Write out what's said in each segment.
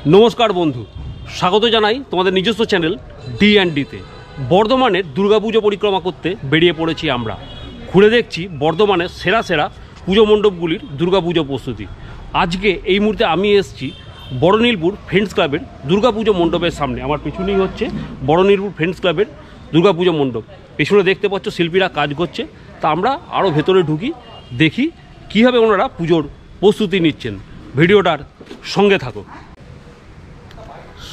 নমস্কার বন্ধু, স্বাগত জানাই তোমাদের নিজস্ব চ্যানেল D&Dতে। বর্ধমানের দুর্গাপুজো পরিক্রমা করতে বেরিয়ে পড়েছি আমরা। ঘুরে দেখছি বর্ধমানের সেরা সেরা পুজো মণ্ডপগুলির দুর্গাপুজো প্রস্তুতি। আজকে এই মুহূর্তে আমি এসেছি বড়নীলপুর ফ্রেন্ডস ক্লাবের দুর্গাপুজো মণ্ডপের সামনে। আমার পিছনেই হচ্ছে বড়নীলপুর ফ্রেন্ডস ক্লাবের দুর্গাপুজো মণ্ডপ। পেছনে দেখতে পাচ্ছ শিল্পীরা কাজ করছে। তা আমরা আরও ভেতরে ঢুকি, দেখি কীভাবে ওনারা পুজোর প্রস্তুতি নিচ্ছেন। ভিডিওটার সঙ্গে থাকো।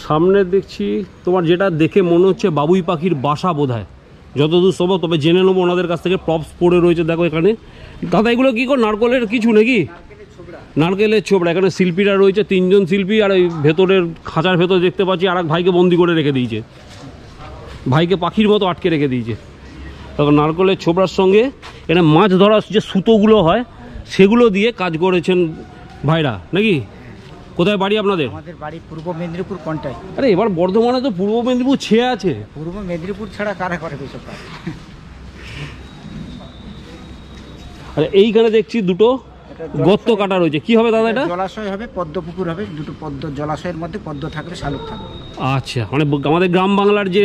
সামনে দেখছি তোমার যেটা দেখে মনে হচ্ছে বাবুই পাখির বাসা বোধহয়, যতদূর সম্ভব। তবে জেনে নেবো ওনাদের কাছ থেকে। প্রপস পড়ে রয়েছে দেখো এখানে। দাদা এগুলো কী করে? নারকেলের কিছু নাকি? নারকেলের ছোবড়া। এখানে শিল্পীরা রয়েছে, 3 জন শিল্পী। আর ওই ভেতরের খাঁচার ভেতর দেখতে পাচ্ছি আর এক ভাইকে বন্দি করে রেখে দিয়েছে। ভাইকে পাখির মতো আটকে রেখে দিয়েছে। তখন নারকেলের ছোবড়ার সঙ্গে এখানে মাছ ধরার যে সুতোগুলো হয় সেগুলো দিয়ে কাজ করেছেন ভাইরা নাকি? কোথায় বাড়ি আপনাদের? আমাদের বাড়ি পূর্ব মেদিনীপুর কোনটায়? আরে এবার বর্ধমানে তো পূর্ব মেদিনীপুর ছেয়ে আছে। পূর্ব মেদিনীপুর ছাড়া কারা করে এসব কাজ? আরে এইখানে দেখছি দুটো গর্ত কাটা রয়েছে। কি হবে দাদা এটা? জলাশয় হবে, পদ্ম পুকুর হবে। দুটো পদ্ম, জলাশয়ের মধ্যে পদ্ম থাকবে, শালুক থাকবে। আচ্ছা, মানে আমাদের গ্রাম বাংলার যে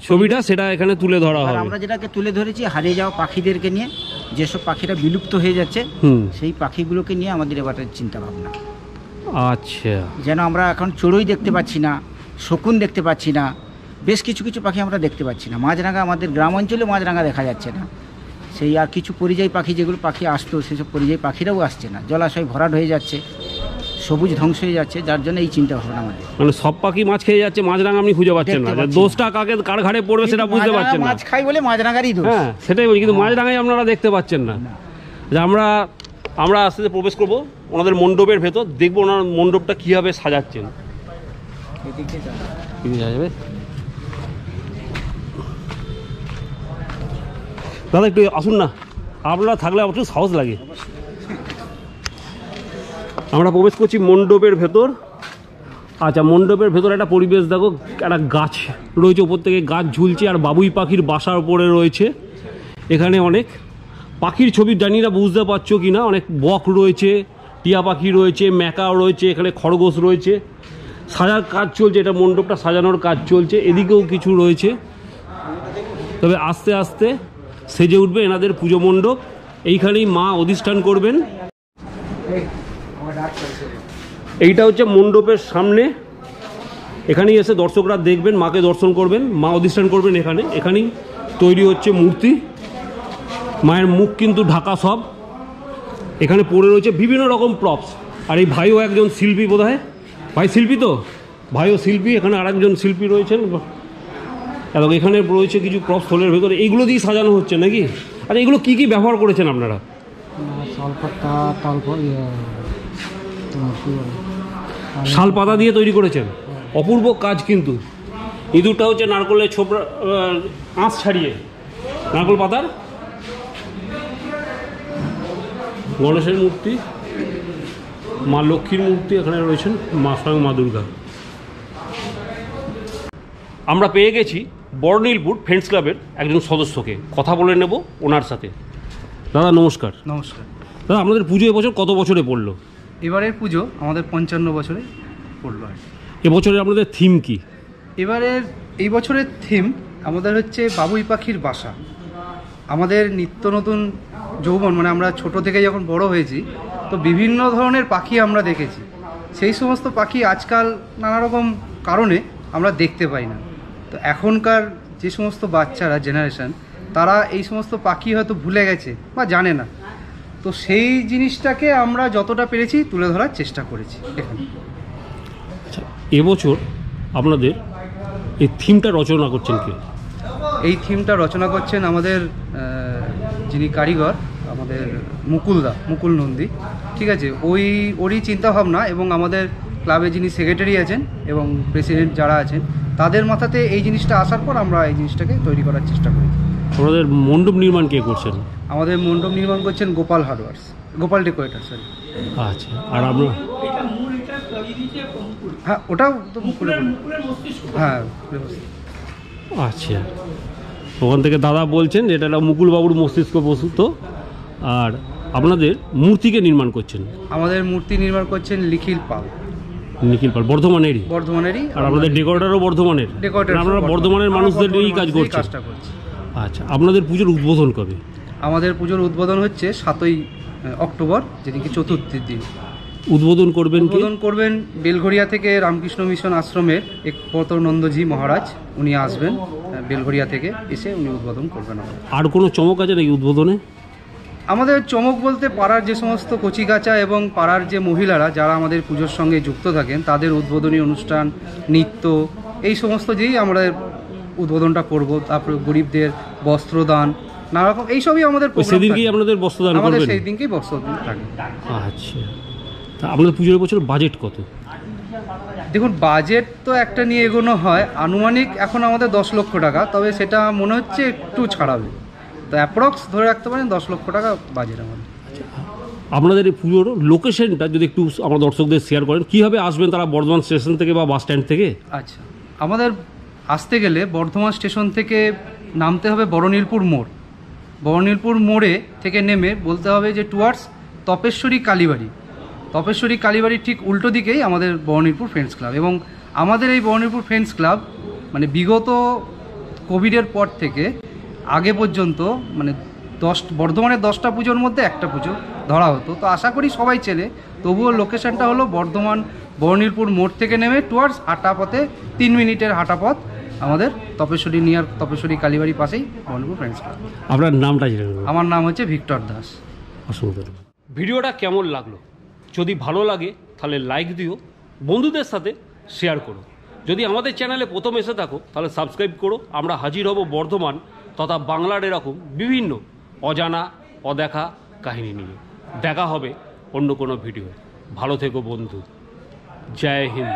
ছবিটা সেটা এখানে তুলে ধরা হবে। আমরা যেটাকে তুলে ধরেছি হারিয়ে যাওয়া পাখিদেরকে নিয়ে, যেসব পাখিরা বিলুপ্ত হয়ে যাচ্ছে সেই পাখিগুলোকে নিয়ে আমাদের এবারের চিন্তা ভাবনা। আচ্ছা, যেন আমরা এখন চড়ুই দেখতে পাচ্ছি না, শকুন দেখতে পাচ্ছি না, বেশ কিছু কিছু পাখি আমরা দেখতে পাচ্ছি না। মাছরাঙা, আমাদের গ্রাম অঞ্চলে মাছরাঙা দেখা যাচ্ছে না। সেই আর কিছু পরিযায়ী পাখি, যেগুলো পাখি আসতো সেসব পরিযায়ী পাখিরাও আসছে না। জলাশয় ভরাট হয়ে যাচ্ছে, সবুজ ধ্বংস হয়ে যাচ্ছে, যার জন্য এই চিন্তা ভাবনা আমাদের। মানে সব পাখি মাছ খেয়ে যাচ্ছে, মাছরাঙা আপনি খুঁজে পাচ্ছেন না। দোষটা কার ঘাড়ে পড়বে সেটা বুঝতে পারছেন না। মাছ খাই বলে মাছরাঙারই দোষ। হ্যাঁ, সেটাই বলি। কিন্তু মাছরাঙাই আপনারা দেখতে পাচ্ছেন না। আমরা আস্তে আস্তে প্রবেশ করবো ওনাদের মণ্ডপের ভেতর, দেখবো ওনার মণ্ডপটা কীভাবে সাজাচ্ছেন। যাবে দাদা, একটু আসুন না। আপনারা থাকলে একটু সাহস লাগে। আমরা প্রবেশ করছি মণ্ডপের ভেতর। আচ্ছা, মণ্ডপের ভেতর একটা পরিবেশ দেখো। একটা গাছ রয়েছে, ওপর থেকে গাছ ঝুলছে, আর বাবুই পাখির বাসার উপরে রয়েছে। এখানে অনেক পাখির ছবি, জানি না বুঝতে পারছো কি না। অনেক বক রয়েছে, টিয়া পাখি রয়েছে, ম্যাকাও রয়েছে, এখানে খরগোশ রয়েছে। সাজার কাজ চলছে, এটা মণ্ডপটা সাজানোর কাজ চলছে। এদিকেও কিছু রয়েছে। তবে আস্তে আস্তে সেজে উঠবে এনাদের পুজো মণ্ডপ। এইখানেই মা অধিষ্ঠান করবেন। এইটা হচ্ছে মণ্ডপের সামনে। এখানেই এসে দর্শকরা দেখবেন, মাকে দর্শন করবেন। মা অধিষ্ঠান করবেন এখানে। এখানেই তৈরি হচ্ছে মূর্তি। মায়ের মুখ কিন্তু ঢাকা সব। এখানে পড়ে রয়েছে বিভিন্ন রকম প্রপস। আর এই ভাইও একজন শিল্পী বোধহয়। ভাই শিল্পী তো? ভাইও শিল্পী। এখানে আরেকজন শিল্পী রয়েছেন। এবং এখানে রয়েছে কিছু প্রপস থলের ভেতরে। এইগুলো দিয়ে সাজানো হচ্ছে নাকি? আর এগুলো কি কি ব্যবহার করেছেন আপনারা? শাল পাতা দিয়ে তৈরি করেছেন। অপূর্ব কাজ কিন্তু। ইঁদুরটা হচ্ছে নারকেলের ছোবড়া, আঁশ ছাড়িয়ে নারকেল পাতার। গণেশের মূর্তি, মা লক্ষ্মীর মূর্তি এখানে রয়েছেন, মা স্বয়ং মা দুর্গা। আমরা পেয়ে গেছি বড়নীলপুর ফ্রেন্ডস ক্লাবের একজন সদস্যকে। কথা বলে নেব ওনার সাথে। দাদা নমস্কার। নমস্কার দাদা, আপনাদের পুজো এবছর কত বছরে পড়লো? এবারের পুজো আমাদের 55 বছরে পড়লো। আর এবছরে আপনাদের থিম কি? এই বছরের থিম আমাদের হচ্ছে বাবুই পাখির বাসা। আমাদের নিত্য নতুন যৌবন, মানে আমরা ছোট থেকে যখন বড় হয়েছি তো বিভিন্ন ধরনের পাখি আমরা দেখেছি। সেই সমস্ত পাখি আজকাল নানা রকম কারণে আমরা দেখতে পাই না। তো এখনকার যে সমস্ত বাচ্চারা, জেনারেশন, তারা এই সমস্ত পাখি হয়তো ভুলে গেছে বা জানে না। তো সেই জিনিসটাকে আমরা যতটা পেরেছি তুলে ধরার চেষ্টা করেছি এখানে। আচ্ছা, এবছর আপনাদের এই থিমটা রচনা করছেন কে? এই থিমটা রচনা করছেন আমাদের যিনি কারিগর, আমাদের মুকুল নন্দী। ঠিক আছে, ওরই চিন্তাভাবনা এবং আমাদের ক্লাবে যিনি সেক্রেটারি আছেন এবং প্রেসিডেন্ট যারা আছেন তাদের মাথাতে এই জিনিসটা আসার পর আমরা এই জিনিসটাকে তৈরি করার চেষ্টা করি। আমাদের মণ্ডপ নির্মাণ কে করছেন? আমাদের মণ্ডপ নির্মাণ করছেন গোপাল ডেকোরেটার। সরি। আচ্ছা, আর আপনার? হ্যাঁ, ওটাও তো মুকুলের। হ্যাঁ। আচ্ছা, ওখান থেকে দাদা বলছেন এটা মুকুলবাবুর মস্তিষ্ক প্রসূত। আর আপনাদের মূর্তিকে নির্মাণ করছেন? আমাদের মূর্তি নির্মাণ করছেন লিখিল পাল। নিখিল পাল বর্ধমানেরই? বর্ধমানেরই। আর আপনাদের ডেকোরেটরও বর্ধমানের? ডেকোরেটর আপনারা বর্ধমানের মানুষদের নিয়েই কাজ করছেন? কাজটা করছি। আচ্ছা, আপনাদের পুজোর উদ্বোধন কবে? আমাদের পুজোর উদ্বোধন হচ্ছে 7ই অক্টোবর, যেদিকে চতুর্থীর দিন। উদ্বোধন করবেন কি? উদ্বোধন করবেন বেলঘরিয়া থেকে রামকৃষ্ণ মিশন আশ্রমের একপতনন্দজি মহারাজ, উনি আসবেন বেলঘরিয়া থেকে, এসে উনি উদ্বোধন করবেন। আর কোনো চমক আছে নাকি উদ্বোধনে? আমাদের চমক বলতে পাড়ার যে সমস্ত কচিকাচা এবং পাড়ার যে মহিলারা যারা আমাদের পুজোর সঙ্গে যুক্ত থাকেন, তাদের উদ্বোধনী অনুষ্ঠান, নৃত্য, এই সমস্ত যেই আমরা উদ্বোধনটা করব। তারপরে গরিবদের বস্ত্রদান, নানা রকম এইসবই আমাদের প্রোগ্রাম সেদিনকেই থাকে। আপনাদের বস্ত্রদান আমাদের করবেন? সেই দিনকেই বস্ত্রদান থাকে। আচ্ছা, তা আপনাদের পুজোর বছর বাজেট কত? দেখুন, বাজেট তো একটা নিয়ে এগোনো হয়, আনুমানিক এখন আমাদের 10 লক্ষ টাকা, তবে সেটা মনে হচ্ছে একটু ছাড়াবে, তো অ্যাপ্রক্স ধরে রাখতে পারেন 10 লক্ষ টাকা বাজেট আমাদের। আপনাদের এই পুজোর লোকেশনটা যদি একটু আমার দর্শকদের শেয়ার করেন, কীভাবে আসবেন তারা বর্ধমান স্টেশন থেকে বা বাস স্ট্যান্ড থেকে? আচ্ছা, আমাদের আসতে গেলে বর্ধমান স্টেশন থেকে নামতে হবে বড়নীলপুর মোড়। বড়নীলপুর মোড়ে থেকে নেমে বলতে হবে যে টুয়ার্ডস তপেশ্বরী কালীবাড়ি। তপেশ্বরী কালীবাড়ির ঠিক উল্টো দিকেই আমাদের বড়নীলপুর ফ্রেন্ডস ক্লাব। এবং আমাদের এই বড়নীলপুর ফ্রেন্ডস ক্লাব মানে বিগত কোভিডের পর থেকে আগে পর্যন্ত মানে বর্ধমানের 10টা পুজোর মধ্যে একটা পুজো ধরা হতো। তো আশা করি সবাই চেনে। তবুও লোকেশনটা হলো বর্ধমান বড়নীলপুর মোড় থেকে নেমে টুয়ার্ডস হাঁটা পথে 3 মিনিটের হাঁটা পথ আমাদের তপেশ্বরী নিয়ার তপেশ্বরী কালীবাড়ির পাশেই বড়নীলপুর ফ্রেন্ডস ক্লাব। আপনার নামটা জেনে নেব। আমার নাম হচ্ছে ভিক্টর দাস। অসংখ্য ধন্যবাদ। ভিডিওটা কেমন লাগলো? যদি ভালো লাগে তাহলে লাইক দিও, বন্ধুদের সাথে শেয়ার করো। যদি আমাদের চ্যানেলে প্রথম এসে থাকো তাহলে সাবস্ক্রাইব করো। আমরা হাজির হব বর্ধমান তথা বাংলার এরকম বিভিন্ন অজানা অদেখা কাহিনী নিয়ে। দেখা হবে অন্য কোনো ভিডিও। ভালো থেকো বন্ধু। জয় হিন্দ।